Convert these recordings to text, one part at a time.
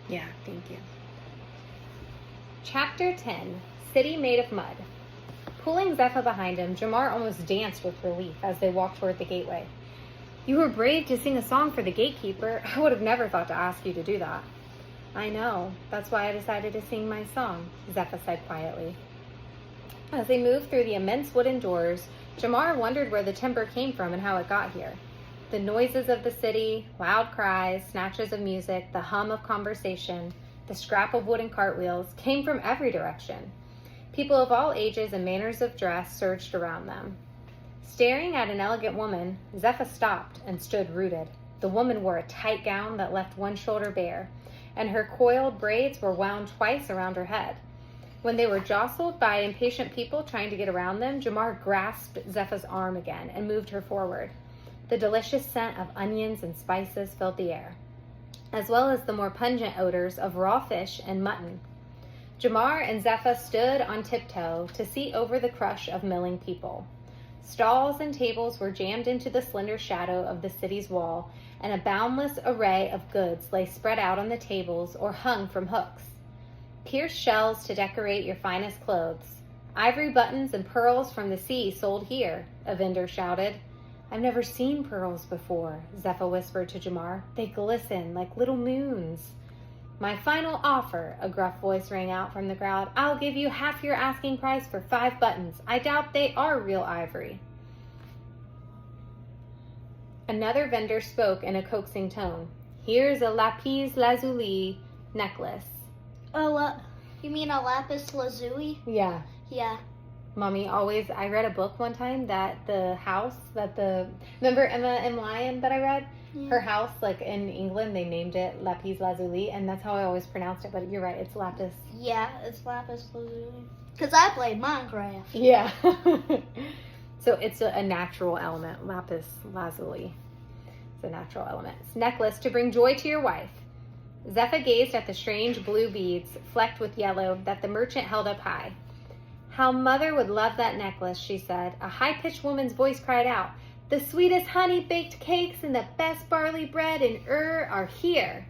Yeah, thank you. Chapter 10, City Made of Mud. Pulling Zephyr behind him, Jamar almost danced with relief as they walked toward the gateway. You were brave to sing a song for the gatekeeper. I would have never thought to ask you to do that. I know. That's why I decided to sing my song, Zephyr said quietly. As they moved through the immense wooden doors, Jamar wondered where the timber came from and how it got here. The noises of the city, loud cries, snatches of music, the hum of conversation, the scrap of wooden cartwheels came from every direction. People of all ages and manners of dress surged around them. Staring at an elegant woman, Zephyr stopped and stood rooted. The woman wore a tight gown that left one shoulder bare, and her coiled braids were wound twice around her head. When they were jostled by impatient people trying to get around them, Jamar grasped Zephyr's arm again and moved her forward. The delicious scent of onions and spices filled the air, as well as the more pungent odors of raw fish and mutton. Jamar and Zephyr stood on tiptoe to see over the crush of milling people. Stalls and tables were jammed into the slender shadow of the city's wall, and a boundless array of goods lay spread out on the tables or hung from hooks. Pierced shells to decorate your finest clothes. Ivory buttons and pearls from the sea sold here, a vendor shouted. I've never seen pearls before, Zephyr whispered to Jamar. They glisten like little moons. My final offer, a gruff voice rang out from the crowd. I'll give you half your asking price for 5 buttons. I doubt they are real ivory. Another vendor spoke in a coaxing tone. Here's a lapis lazuli necklace. You mean a lapis lazuli? Yeah. Yeah. Mommy always, I read a book one time that remember Emma M. Lyon that I read? Yeah. Her house, like in England, they named it lapis lazuli, and that's how I always pronounced it, but you're right, it's lapis. Yeah, it's lapis lazuli. Because I played Minecraft. Yeah. So it's a natural element, lapis lazuli. It's a natural element. It's necklace to bring joy to your wife. Zephyr gazed at the strange blue beads, flecked with yellow, that the merchant held up high. How Mother would love that necklace, she said. A high-pitched woman's voice cried out, the sweetest honey-baked cakes and the best barley bread in are here.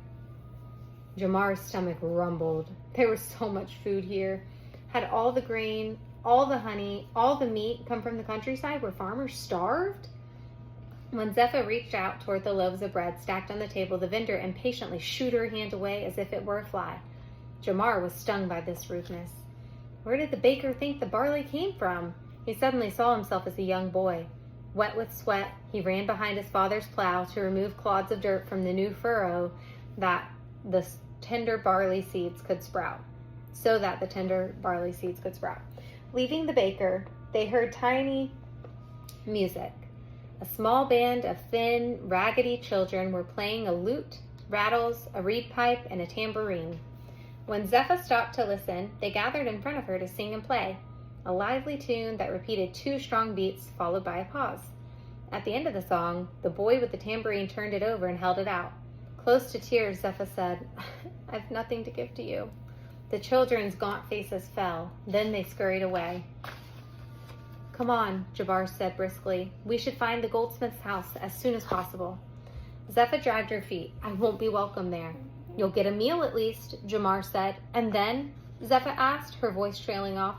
Jamar's stomach rumbled. There was so much food here. Had all the grain, all the honey, all the meat come from the countryside where farmers starved? When Zephyr reached out toward the loaves of bread stacked on the table, the vendor impatiently shooed her hand away as if it were a fly. Jamar was stung by this rudeness. Where did the baker think the barley came from? He suddenly saw himself as a young boy. Wet with sweat, he ran behind his father's plow to remove clods of dirt from the new furrow that the tender barley seeds could sprout. Leaving the baker, they heard tiny music. A small band of thin, raggedy children were playing a lute, rattles, a reed pipe, and a tambourine. When Zephyr stopped to listen, they gathered in front of her to sing and play, a lively tune that repeated 2 strong beats followed by a pause. At the end of the song, the boy with the tambourine turned it over and held it out. Close to tears, Zephyr said, I've nothing to give to you. The children's gaunt faces fell. Then they scurried away. Come on, Jamar said briskly. We should find the goldsmith's house as soon as possible. Zephyr dragged her feet. I won't be welcome there. You'll get a meal at least, Jamar said. And then? Zephyr asked, her voice trailing off.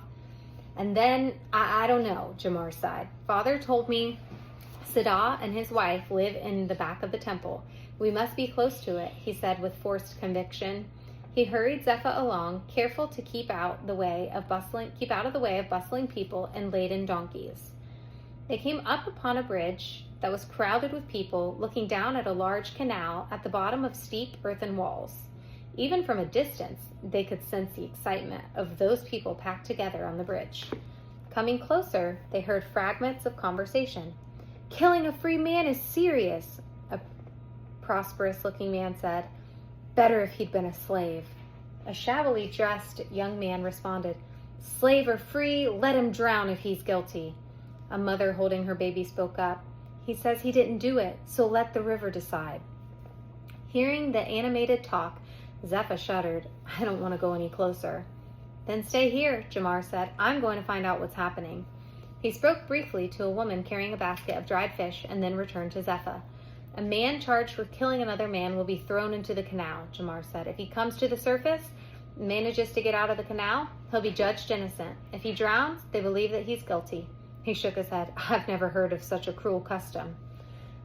And then, I don't know, Jamar sighed. Father told me Siddha and his wife live in the back of the temple. We must be close to it, he said with forced conviction. He hurried Zephyr along, careful to keep out of the way of bustling people and laden donkeys. They came up upon a bridge that was crowded with people looking down at a large canal at the bottom of steep earthen walls. Even from a distance, they could sense the excitement of those people packed together on the bridge. Coming closer, they heard fragments of conversation. Killing a free man is serious, a prosperous-looking man said. Better if he'd been a slave. A shabbily dressed young man responded, Slave or free, let him drown if he's guilty. A mother holding her baby spoke up. He says he didn't do it, so let the river decide. Hearing the animated talk, Zephyr shuddered. I don't want to go any closer. Then stay here, Jamar said. I'm going to find out what's happening. He spoke briefly to a woman carrying a basket of dried fish and then returned to Zephyr. A man charged with killing another man will be thrown into the canal, Jamar said. If he comes to the surface, manages to get out of the canal, he'll be judged innocent. If he drowns, they believe that he's guilty. He shook his head. I've never heard of such a cruel custom.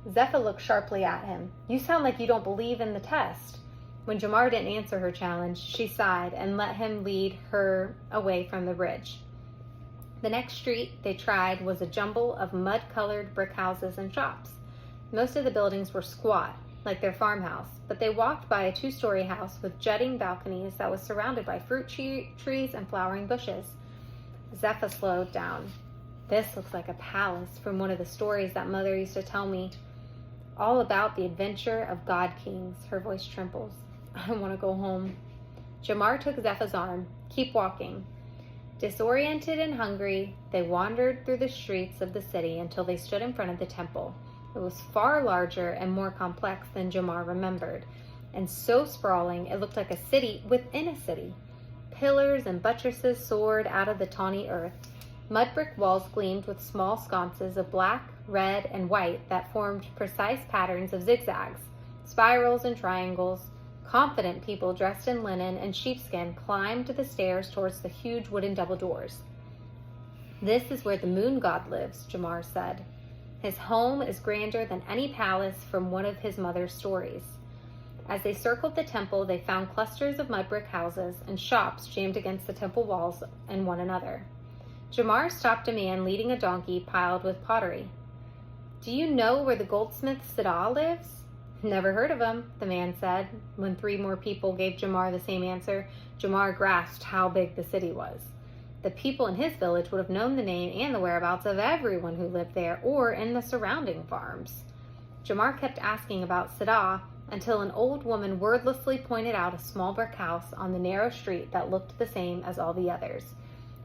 Zepha looked sharply at him. You sound like you don't believe in the test. When Jamar didn't answer her challenge, she sighed and let him lead her away from the bridge. The next street they tried was a jumble of mud-colored brick houses and shops. Most of the buildings were squat, like their farmhouse, but they walked by a 2-story house with jutting balconies that was surrounded by fruit trees and flowering bushes. Zepha slowed down. This looks like a palace from one of the stories that Mother used to tell me. All about the adventure of God Kings. Her voice trembles. I want to go home. Jamar took Zepha's arm. Keep walking. Disoriented and hungry, they wandered through the streets of the city until they stood in front of the temple. It was far larger and more complex than Jamar remembered, and so sprawling it looked like a city within a city. Pillars and buttresses soared out of the tawny earth. Mud brick walls gleamed with small sconces of black, red, and white that formed precise patterns of zigzags, spirals, and triangles. Confident people dressed in linen and sheepskin climbed the stairs towards the huge wooden double doors. This is where the moon god lives, Jamar said. His home is grander than any palace from one of his mother's stories. As they circled the temple, they found clusters of mud brick houses and shops jammed against the temple walls and one another. Jamar stopped a man leading a donkey piled with pottery. Do you know where the goldsmith Siddha lives? Never heard of him, the man said. When 3 more people gave Jamar the same answer, Jamar grasped how big the city was. The people in his village would have known the name and the whereabouts of everyone who lived there or in the surrounding farms. Jamar kept asking about Siddha until an old woman wordlessly pointed out a small brick house on the narrow street that looked the same as all the others.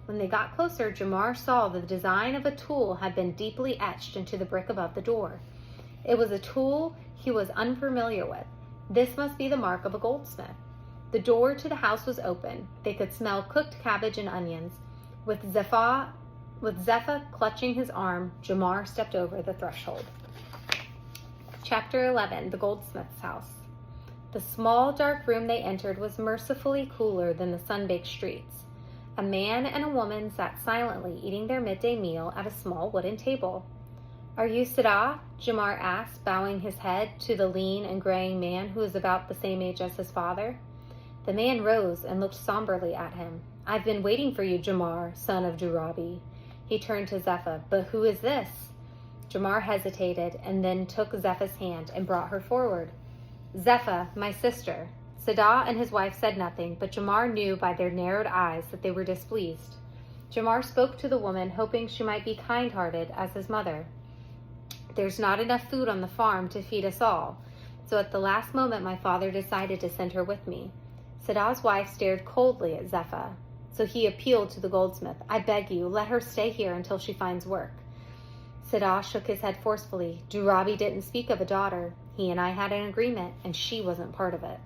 When they got closer, Jamar saw the design of a tool had been deeply etched into the brick above the door. It was a tool he was unfamiliar with. This must be the mark of a goldsmith. The door to the house was open. They could smell cooked cabbage and onions. With Zepha clutching his arm, Jamar stepped over the threshold. Chapter 11, The Goldsmith's House. The small, dark room they entered was mercifully cooler than the sun-baked streets. A man and a woman sat silently eating their midday meal at a small wooden table. Are you Siddha? Jamar asked, bowing his head to the lean and graying man who was about the same age as his father. The man rose and looked somberly at him. I've been waiting for you, Jamar, son of Durabi. He turned to Zepha. But who is this? Jamar hesitated and then took Zepha's hand and brought her forward. Zepha, my sister. Siddha and his wife said nothing, but Jamar knew by their narrowed eyes that they were displeased. Jamar spoke to the woman, hoping she might be kind-hearted as his mother. There's not enough food on the farm to feed us all, so at the last moment my father decided to send her with me. Siddha's wife stared coldly at Zepha, so he appealed to the goldsmith. I beg you, let her stay here until she finds work. Siddha shook his head forcefully. Durabi didn't speak of a daughter. He and I had an agreement, and she wasn't part of it.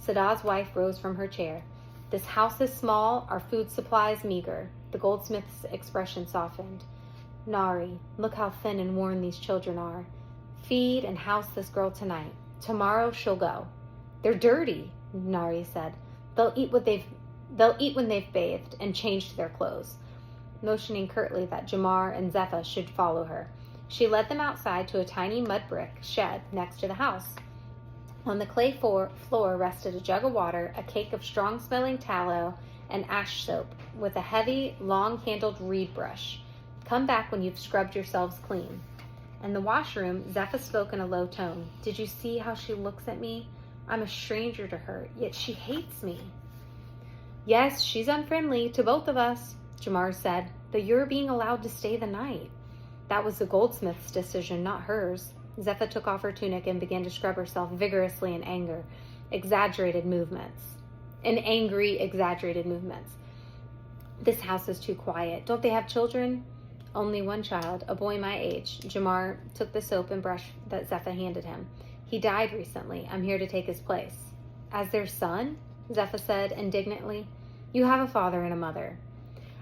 Siddha's wife rose from her chair. This house is small, our food supply is meager. The goldsmith's expression softened. Nari, look how thin and worn these children are. Feed and house this girl tonight. Tomorrow she'll go. They're dirty, Nari said. They'll eat when they've bathed and changed their clothes. Motioning curtly that Jamar and Zepha should follow her, she led them outside to a tiny mud brick shed next to the house. On the clay floor rested a jug of water, a cake of strong-smelling tallow, and ash soap, with a heavy, long-handled reed brush. Come back when you've scrubbed yourselves clean. In the washroom, Zepha spoke in a low tone. Did you see how she looks at me? I'm a stranger to her, yet she hates me. Yes, she's unfriendly to both of us, Jamar said, but you're being allowed to stay the night. That was the goldsmith's decision, not hers. Zepha took off her tunic and began to scrub herself vigorously in angry, exaggerated movements. This house is too quiet. Don't they have children? Only one child, a boy my age. Jamar took the soap and brush that Zepha handed him. He died recently. I'm here to take his place. As their son? Zepha said indignantly. You have a father and a mother.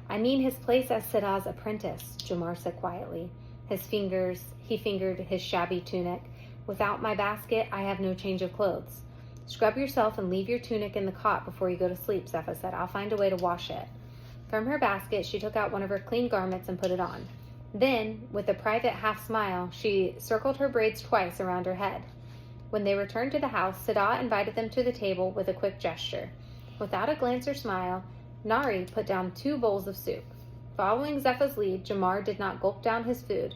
I mean his place as Siddha's apprentice, Jamar said quietly. He fingered his shabby tunic, Without my basket, I have no change of clothes. Scrub yourself and leave your tunic in the cot before you go to sleep, Zephyr said. I'll find a way to wash it. From her basket, she took out one of her clean garments and put it on. Then, with a private half smile, she circled her braids twice around her head. When they returned to the house, Siddha invited them to the table with a quick gesture. Without a glance or smile, Nari put down 2 bowls of soup. Following Zephyr's lead, Jamar did not gulp down his food.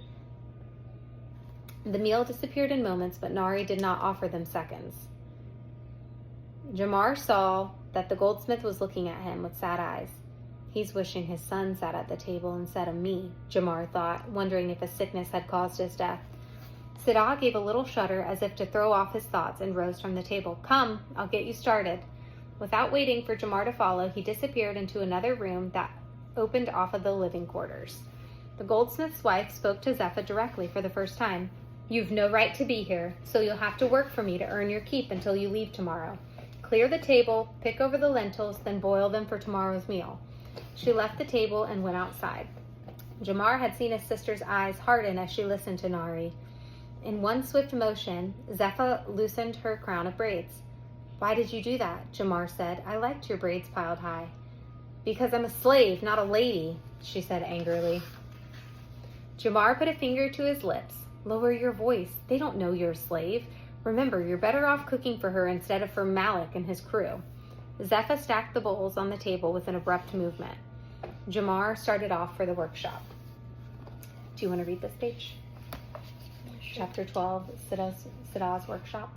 The meal disappeared in moments, but Nari did not offer them seconds. Jamar saw that the goldsmith was looking at him with sad eyes. He's wishing his son sat at the table instead of me, Jamar thought, wondering if a sickness had caused his death. Siddha gave a little shudder as if to throw off his thoughts and rose from the table. Come, I'll get you started. Without waiting for Jamar to follow, he disappeared into another room that opened off of the living quarters. The goldsmith's wife spoke to Zephyr directly for the first time. You've no right to be here, so you'll have to work for me to earn your keep until you leave tomorrow. Clear the table, pick over the lentils, then boil them for tomorrow's meal. She left the table and went outside. Jamar had seen his sister's eyes harden as she listened to Nari. In one swift motion, Zephyr loosened her crown of braids. Why did you do that? Jamar said. I liked your braids piled high. Because I'm a slave, not a lady, she said angrily. Jamar put a finger to his lips. Lower your voice. They don't know you're a slave. Remember, you're better off cooking for her instead of for Malik and his crew. Zephyr stacked the bowls on the table with an abrupt movement. Jamar started off for the workshop. Do you want to read this page? Chapter 12, Siddha's workshop.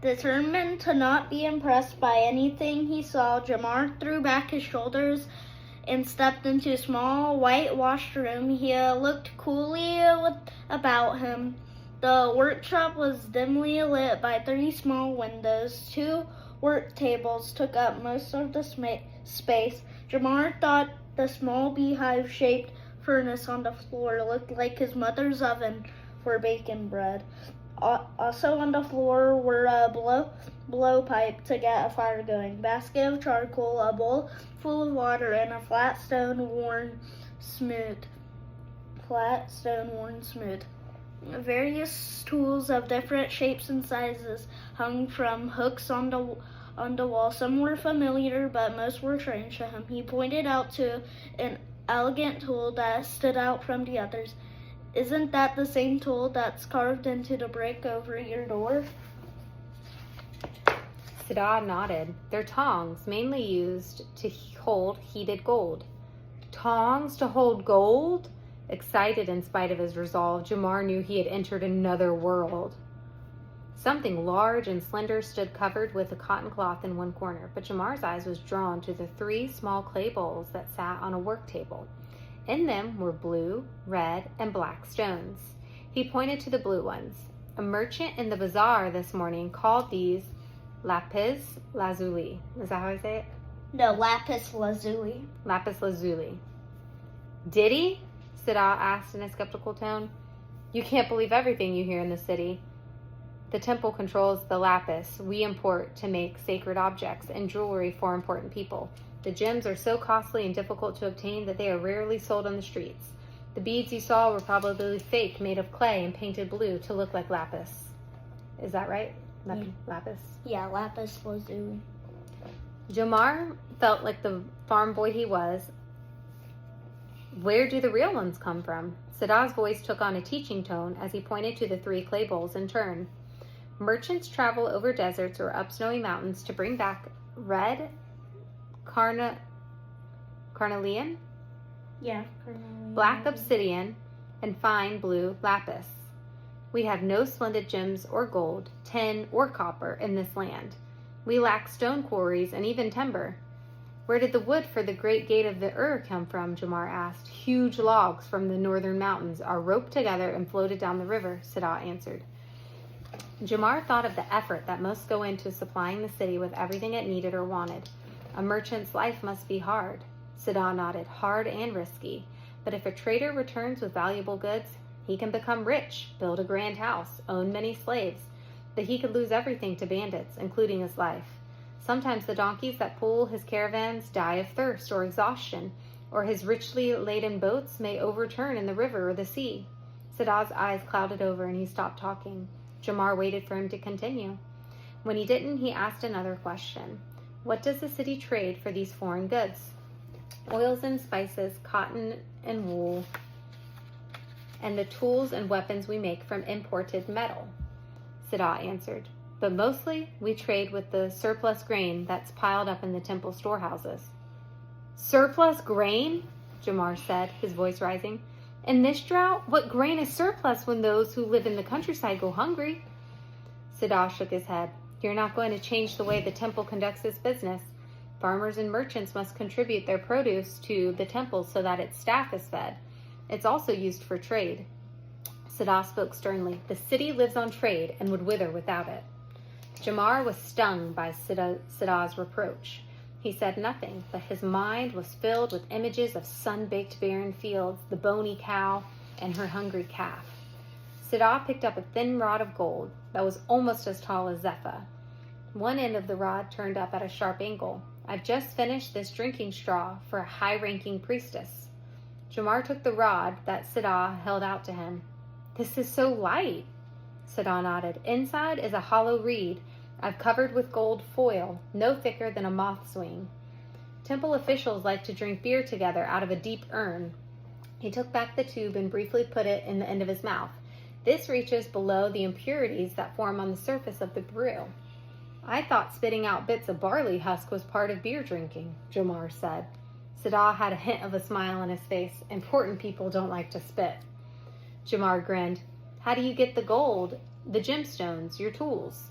Determined to not be impressed by anything he saw, Jamar threw back his shoulders and stepped into a small whitewashed room. He looked coolly about him. The workshop was dimly lit by 3 small windows. 2 work tables took up most of the space. Jamar thought the small beehive-shaped furnace on the floor looked like his mother's oven for baking bread. Also on the floor were a blowpipe to get a fire going, basket of charcoal, a bowl full of water, and a flat stone worn smooth. Various tools of different shapes and sizes hung from hooks on the wall. Some were familiar, but most were strange to him. He pointed out to an elegant tool that stood out from the others. Isn't that the same tool that's carved into the brick over your door? Siddha nodded. They're tongs, mainly used to hold heated gold. Tongs to hold gold? Excited in spite of his resolve, Jamar knew he had entered another world. Something large and slender stood covered with a cotton cloth in one corner, but Jamar's eyes was drawn to the 3 small clay bowls that sat on a work table. In them were blue, red, and black stones. He pointed to the blue ones. A merchant in the bazaar this morning called these lapis lazuli. Is that how I say it? No, lapis lazuli. Lapis lazuli. Did he? Siddha asked in a skeptical tone. You can't believe everything you hear in the city. The temple controls the lapis we import to make sacred objects and jewelry for important people. The gems are so costly and difficult to obtain that they are rarely sold on the streets. The beads you saw were probably fake, made of clay and painted blue to look like lapis. Is that right? Lapis? Yeah, lapis lazuli. Jamar felt like the farm boy he was. Where do the real ones come from? Siddha's voice took on a teaching tone as he pointed to the 3 clay bowls in turn. Merchants travel over deserts or up snowy mountains to bring back red carnelian, black obsidian, and fine blue lapis. We have no splendid gems or gold, tin, or copper in this land. We lack stone quarries and even timber. Where did the wood for the great gate of the come from? Jamar asked. Huge logs from the northern mountains are roped together and floated down the river, Siddha answered. Jamar thought of the effort that must go into supplying the city with everything it needed or wanted. A merchant's life must be hard. Siddha nodded. Hard and risky. But if a trader returns with valuable goods, he can become rich, build a grand house, own many slaves. But he could lose everything to bandits, including his life. Sometimes the donkeys that pull his caravans die of thirst or exhaustion, or his richly laden boats may overturn in the river or the sea. Siddha's eyes clouded over and he stopped talking. Jamar waited for him to continue. When he didn't, he asked another question. What does the city trade for these foreign goods? Oils and spices, cotton and wool, and the tools and weapons we make from imported metal, Siddha answered. But mostly, we trade with the surplus grain that's piled up in the temple storehouses. Surplus grain? Jamar said, his voice rising. In this drought, what grain is surplus when those who live in the countryside go hungry? Siddha shook his head. You're not going to change the way the temple conducts its business. Farmers and merchants must contribute their produce to the temple so that its staff is fed. It's also used for trade. Siddha spoke sternly. The city lives on trade and would wither without it. Jamar was stung by Siddha's reproach. He said nothing, but his mind was filled with images of sun-baked barren fields, the bony cow, and her hungry calf. Siddha picked up a thin rod of gold that was almost as tall as Zephyr. One end of the rod turned up at a sharp angle. I've just finished this drinking straw for a high-ranking priestess. Jamar took the rod that Siddha held out to him. This is so light, Siddha nodded. Inside is a hollow reed I've covered with gold foil, no thicker than a moth's wing. Temple officials like to drink beer together out of a deep urn. He took back the tube and briefly put it in the end of his mouth. This reaches below the impurities that form on the surface of the brew. I thought spitting out bits of barley husk was part of beer drinking, Jamar said. Siddha had a hint of a smile on his face. Important people don't like to spit. Jamar grinned. How do you get the gold, the gemstones, your tools?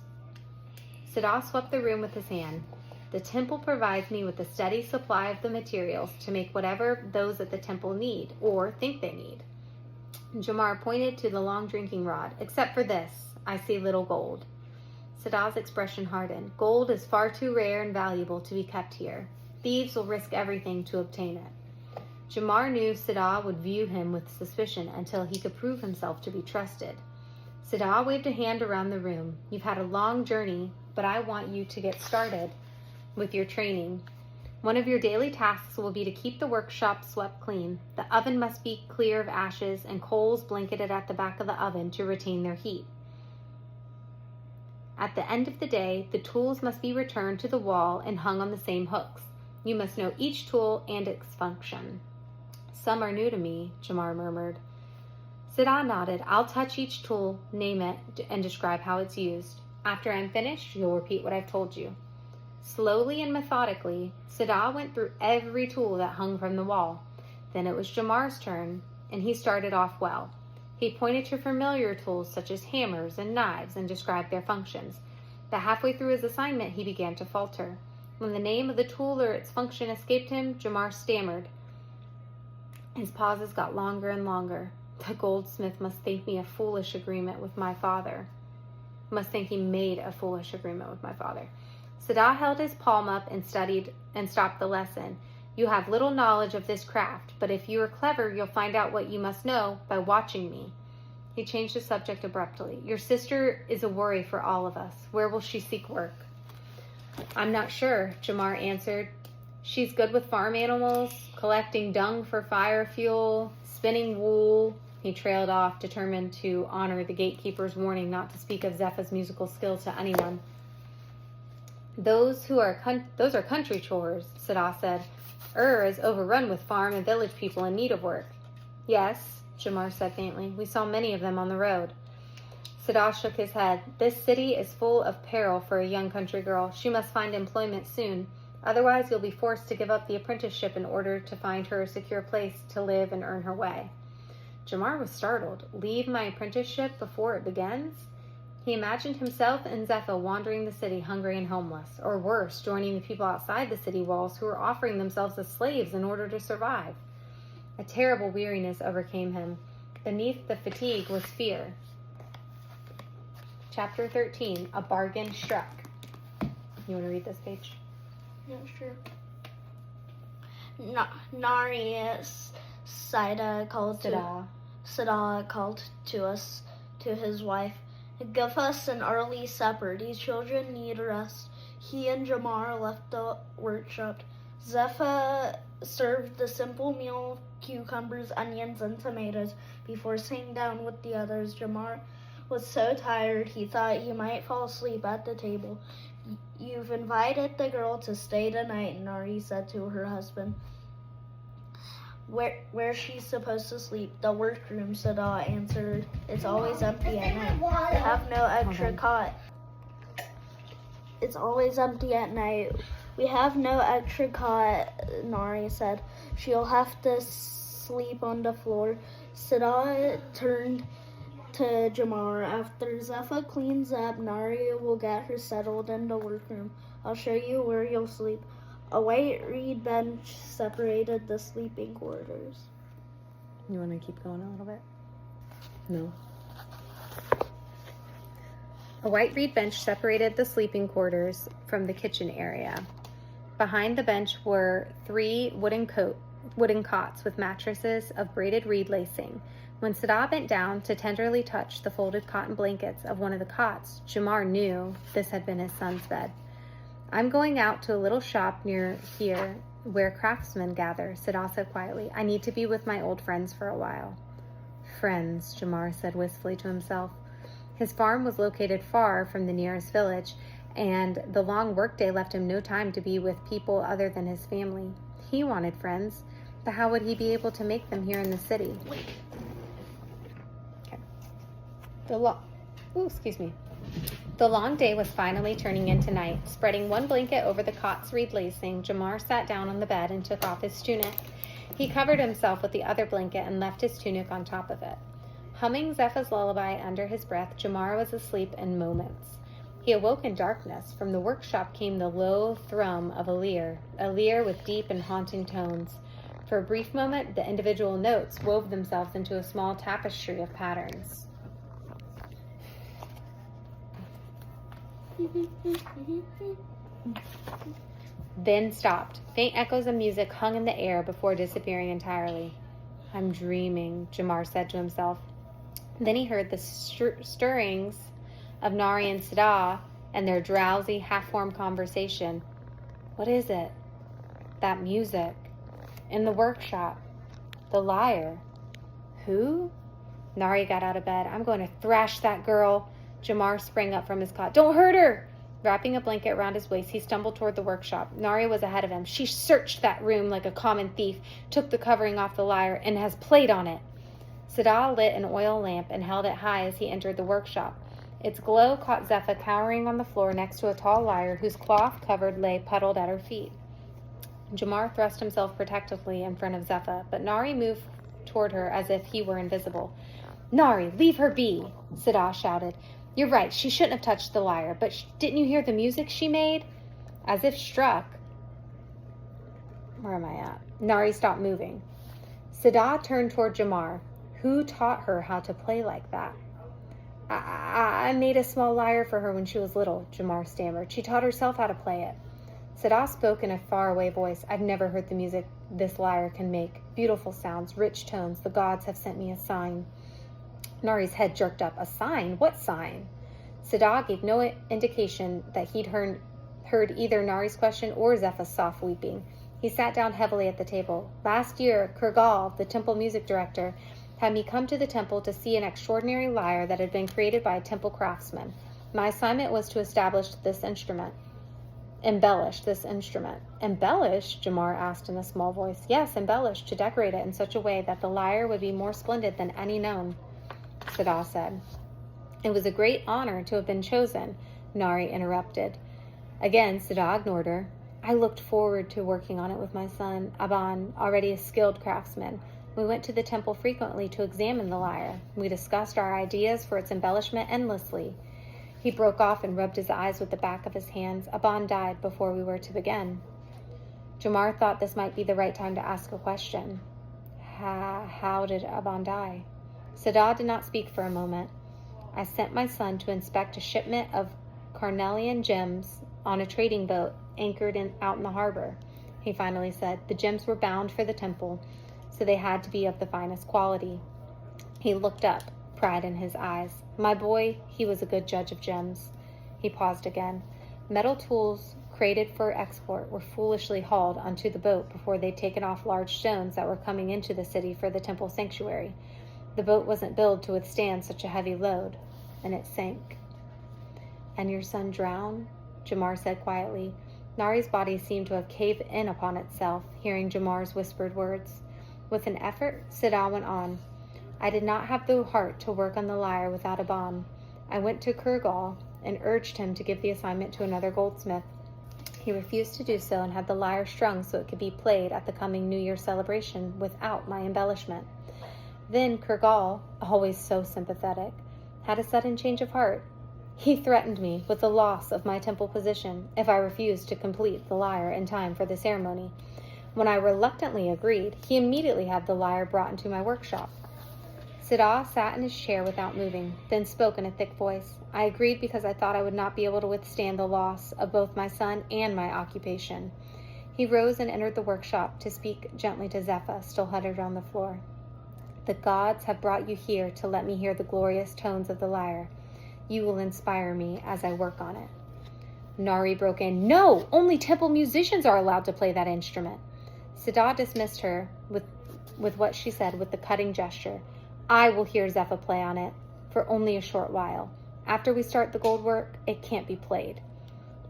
Siddha swept the room with his hand. The temple provides me with a steady supply of the materials to make whatever those at the temple need, or think they need. Jamar pointed to the long drinking rod. Except for this, I see little gold. Siddha's expression hardened. Gold is far too rare and valuable to be kept here. Thieves will risk everything to obtain it. Jamar knew Siddha would view him with suspicion until he could prove himself to be trusted. Siddha waved a hand around the room. You've had a long journey, but I want you to get started with your training. One of your daily tasks will be to keep the workshop swept clean. The oven must be clear of ashes and coals blanketed at the back of the oven to retain their heat. At the end of the day, the tools must be returned to the wall and hung on the same hooks. You must know each tool and its function. Some are new to me, Jamar murmured. Siddha nodded. I'll touch each tool, name it, and describe how it's used. After I'm finished, you'll repeat what I've told you. Slowly and methodically, Siddha went through every tool that hung from the wall. Then it was Jamar's turn, and he started off well. He pointed to familiar tools such as hammers and knives and described their functions. But halfway through his assignment, he began to falter. When the name of the tool or its function escaped him, Jamar stammered. His pauses got longer and longer. The goldsmith must think me a foolish agreement with my father. Must think he made a foolish agreement with my father. Siddha held his palm up and studied and stopped the lesson. You have little knowledge of this craft, but if you are clever, you'll find out what you must know by watching me. He changed the subject abruptly. Your sister is a worry for all of us. Where will she seek work? I'm not sure, Jamar answered. She's good with farm animals, collecting dung for fire fuel, spinning wool. He trailed off, determined to honor the gatekeeper's warning not to speak of Zeph's musical skill to anyone. Those are country chores, Siddha said. Is overrun with farm and village people in need of work. Yes, Jamar said faintly. We saw many of them on the road. Siddha shook his head. This city is full of peril for a young country girl. She must find employment soon. Otherwise, you'll be forced to give up the apprenticeship in order to find her a secure place to live and earn her way. Jamar was startled. Leave my apprenticeship before it begins? He imagined himself and Zephyr wandering the city hungry and homeless, or worse, joining the people outside the city walls who were offering themselves as slaves in order to survive. A terrible weariness overcame him. Beneath the fatigue was fear. Chapter 13, A Bargain Struck. You want to read this page? Yeah, sure. Narius Siddha called to us, to his wife. Give us an early supper. These children need rest. He and Jamar left the workshop. Zephyr served the simple meal of cucumbers, onions, and tomatoes before sitting down with the others. Jamar was so tired he thought he might fall asleep at the table. You've invited the girl to stay tonight, Nari said to her husband. Where's she supposed to sleep? The workroom, Sada answered. It's always empty at night. We have no extra cot. It's always empty at night. We have no extra cot, Nari said. She'll have to sleep on the floor. Sada turned to Jamar. After Zepha cleans up, Nari will get her settled in the workroom. I'll show you where you'll sleep. A white reed bench separated the sleeping quarters. You want to keep going a little bit? No. A white reed bench separated the sleeping quarters from the kitchen area. Behind the bench were 3 wooden cots with mattresses of braided reed lacing. When Sada bent down to tenderly touch the folded cotton blankets of one of the cots, Jamar knew this had been his son's bed. I'm going out to a little shop near here where craftsmen gather, Sada said quietly. I need to be with my old friends for a while. Friends, Jamar said wistfully to himself. His farm was located far from the nearest village, and the long workday left him no time to be with people other than his family. He wanted friends, but how would he be able to make them here in the city? Okay. The long day was finally turning into night. Spreading one blanket over the cot's reed lacing, Jamar sat down on the bed and took off his tunic. He covered himself with the other blanket and left his tunic on top of it. Humming Zepha's lullaby under his breath, Jamar was asleep in moments. He awoke in darkness. From the workshop came the low thrum of a lyre with deep and haunting tones. For a brief moment, the individual notes wove themselves into a small tapestry of patterns. Then stopped. Faint echoes of music hung in the air before disappearing entirely. I'm dreaming, Jamar said to himself. Then he heard the stirrings of Nari and Sada and their drowsy, half-formed conversation. What is it? That music. In the workshop. The lyre. Who? Nari got out of bed. I'm going to thrash that girl. Jamar sprang up from his cot. Don't hurt her! Wrapping a blanket around his waist, he stumbled toward the workshop. Nari was ahead of him. She searched that room like a common thief, took the covering off the lyre, and has played on it. Sada lit an oil lamp and held it high as he entered the workshop. Its glow caught Zepha cowering on the floor next to a tall lyre whose cloth-covered lay puddled at her feet. Jamar thrust himself protectively in front of Zepha, but Nari moved toward her as if he were invisible. Nari, leave her be, Sada shouted. You're right, she shouldn't have touched the lyre, but didn't you hear the music she made? As if struck. Where am I at? Nari stopped moving. Sada turned toward Jamar. Who taught her how to play like that? I made a small lyre for her when she was little, Jamar stammered. She taught herself how to play it. Sada spoke in a faraway voice. I've never heard the music this lyre can make. Beautiful sounds, rich tones. The gods have sent me a sign. Nari's head jerked up. A sign? What sign? Sada gave no indication that he'd heard either Nari's question or Zepha's soft weeping. He sat down heavily at the table. Last year, Kurgal, the temple music director, had me come to the temple to see an extraordinary lyre that had been created by a temple craftsman. My assignment was to embellish this instrument. Embellish? Jamar asked in a small voice. Yes, embellish, to decorate it in such a way that the lyre would be more splendid than any known, Sada said. It was a great honor to have been chosen, Nari interrupted. Again, Sada ignored her. I looked forward to working on it with my son, Aban, already a skilled craftsman. We went to the temple frequently to examine the lyre. We discussed our ideas for its embellishment endlessly. He broke off and rubbed his eyes with the back of his hands. Aban died before we were to begin. Jamar thought this might be the right time to ask a question. How did Aban die? Sada did not speak for a moment. I sent my son to inspect a shipment of carnelian gems on a trading boat anchored out in the harbor. He finally said. The gems were bound for the temple, so they had to be of the finest quality. He looked up, pride in his eyes. My boy, he was a good judge of gems. He paused again. Metal tools created for export were foolishly hauled onto the boat before they'd taken off large stones that were coming into the city for the temple sanctuary. The boat wasn't built to withstand such a heavy load. and it sank. And your son drowned? Jamar said quietly. Nari's body seemed to have caved in upon itself, hearing Jamar's whispered words. With an effort, Siddha went on. I did not have the heart to work on the lyre without a bond. I went to Kurgal and urged him to give the assignment to another goldsmith. He refused to do so and had the lyre strung so it could be played at the coming New Year's celebration without my embellishment. Then Kurgal, always so sympathetic, had a sudden change of heart. He threatened me with the loss of my temple position if I refused to complete the lyre in time for the ceremony. When I reluctantly agreed, he immediately had the lyre brought into my workshop. Siddha sat in his chair without moving, then spoke in a thick voice. I agreed because I thought I would not be able to withstand the loss of both my son and my occupation. He rose and entered the workshop to speak gently to Zephyr, still huddled on the floor. The gods have brought you here to let me hear the glorious tones of the lyre. You will inspire me as I work on it. Nari broke in, No! Only temple musicians are allowed to play that instrument. Siddha dismissed her with what she said with the cutting gesture. I will hear Zephyr play on it for only a short while. After we start the gold work, it can't be played.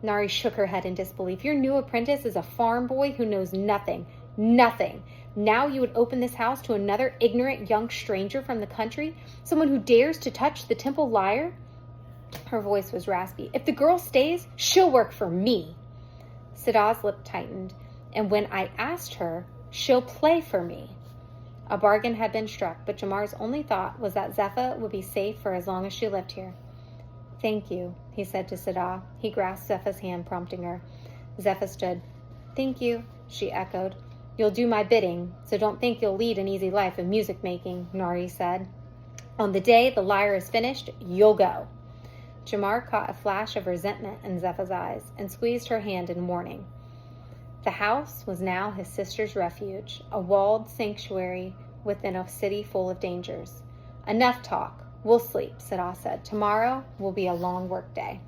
Nari shook her head in disbelief. Your new apprentice is a farm boy who knows nothing. Nothing. Now you would open this house to another ignorant young stranger from the country? Someone who dares to touch the temple lyre? Her voice was raspy. If the girl stays, she'll work for me. Siddha's lip tightened. And when I asked her, she'll play for me. A bargain had been struck, but Jamar's only thought was that Zephyr would be safe for as long as she lived here. Thank you, he said to Siddha. He grasped Zephyr's hand, prompting her. Zephyr stood. Thank you, she echoed. You'll do my bidding, so don't think you'll lead an easy life of music making, Nari said. On the day the lyre is finished, you'll go. Jamar caught a flash of resentment in Zephyr's eyes and squeezed her hand in warning. The house was now his sister's refuge, a walled sanctuary within a city full of dangers. Enough talk. We'll sleep, Siddha said. Tomorrow will be a long work day.